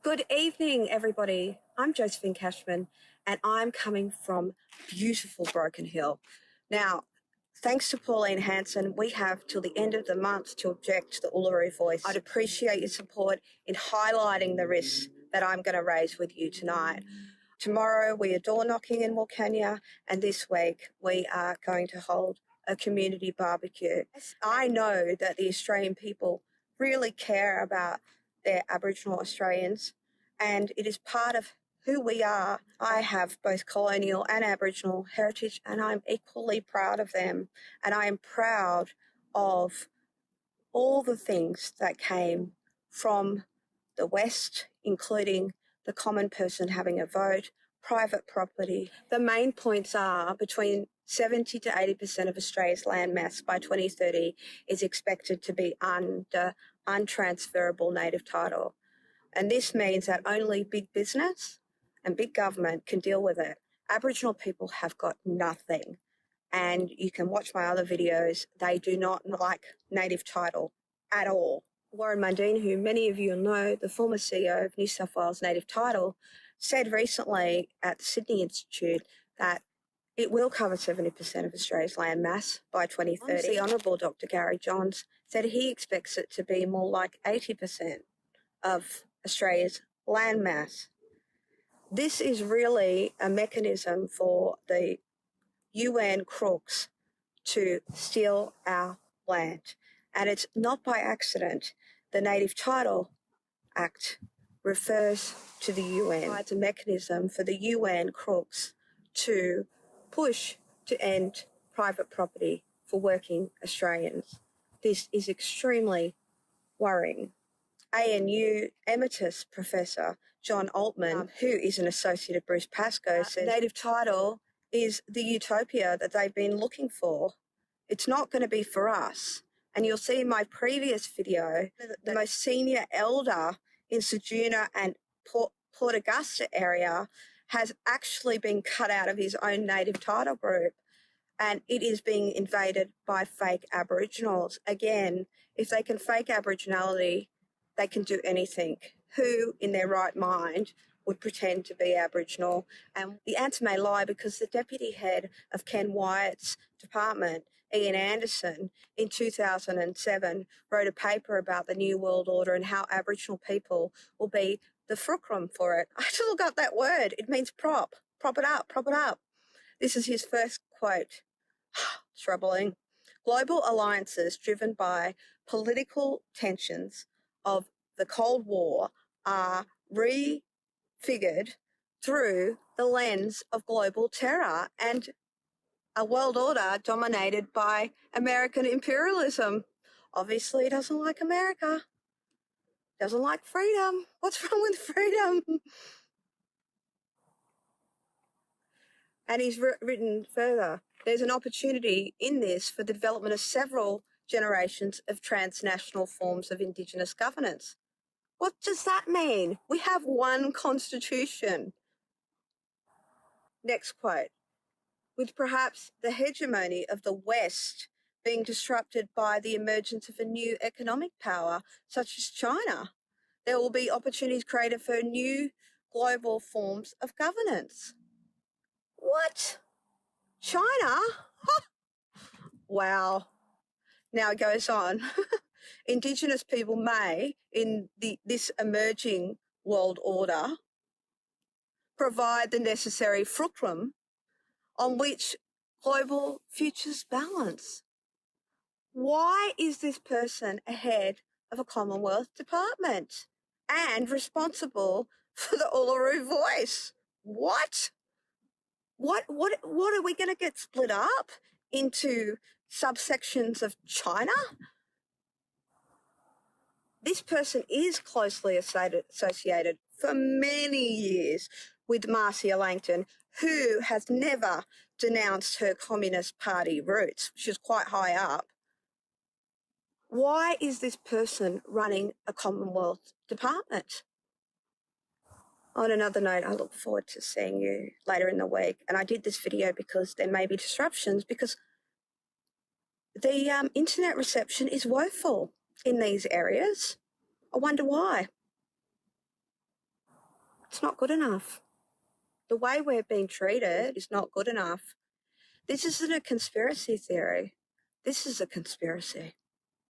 Good evening, everybody. I'm Josephine Cashman, and I'm coming from beautiful Broken Hill. Now, thanks to Pauline Hanson, we have till the end of the month to object to the Uluru Voice. I'd appreciate your support in highlighting the risks that I'm going to raise with you tonight. Tomorrow, we are door knocking in Wilcannia, and this week, we are going to hold a community barbecue. I know that the Australian people really care about their Aboriginal Australians, and it is part of who we are. I have both colonial and Aboriginal heritage, and I'm equally proud of them. And I am proud of all the things that came from the West, including the common person having a vote, private property. The main points are between 70 to 80% of Australia's land mass by 2030 is expected to be under untransferable native title. And this means that only big business and big government can deal with it. Aboriginal people have got nothing. And you can watch my other videos. They do not like native title at all. Warren Mundine, who many of you know, the former CEO of New South Wales Native Title, said recently at the Sydney Institute that it will cover 70% of Australia's land mass by 2030. The Honourable Dr. Gary Johns said he expects it to be more like 80% of Australia's land mass. This is really a mechanism for the UN crooks to steal our land. And it's not by accident. The Native Title Act refers to the UN. It's a mechanism for the UN crooks to push to end private property for working Australians. This is extremely worrying. ANU Emeritus Professor John Altman, who is an associate of Bruce Pascoe, says native title is the utopia that they've been looking for. It's not going to be for us. And you'll see in my previous video, the most senior elder in Ceduna and Port Augusta area has actually been cut out of his own native title group, and it is being invaded by fake Aboriginals. Again, if they can fake Aboriginality, they can do anything. Who in their right mind would pretend to be Aboriginal? And the answer may lie because the deputy head of Ken Wyatt's department, Ian Anderson, in 2007 wrote a paper about the New World Order and how Aboriginal people will be the Fulcrum for it. I had to look up that word. It means prop. Prop it up, prop it up. This is his first quote. Troubling. Global alliances driven by political tensions of the Cold War are refigured through the lens of global terror and a world order dominated by American imperialism. Obviously, he doesn't like America. Doesn't like freedom. What's wrong with freedom? And he's written further, there's an opportunity in this for the development of several generations of transnational forms of Indigenous governance. What does that mean? We have one constitution. Next quote. With perhaps the hegemony of the West being disrupted by the emergence of a new economic power, such as China, there will be opportunities created for new global forms of governance. What? China? Wow. Now it goes on. Indigenous people may, in this emerging world order, provide the necessary fulcrum on which global futures balance. Why is this person ahead of a Commonwealth department and responsible for the Uluru Voice? What? What are we going to get split up into subsections of China? This person is closely associated for many years with Marcia Langton, who has never denounced her Communist Party roots. She's quite high up. Why is this person running a Commonwealth department? On another note, I look forward to seeing you later in the week. And I did this video because there may be disruptions because the internet reception is woeful in these areas. I wonder why. It's not good enough. The way we're being treated is not good enough. This isn't a conspiracy theory. This is a conspiracy.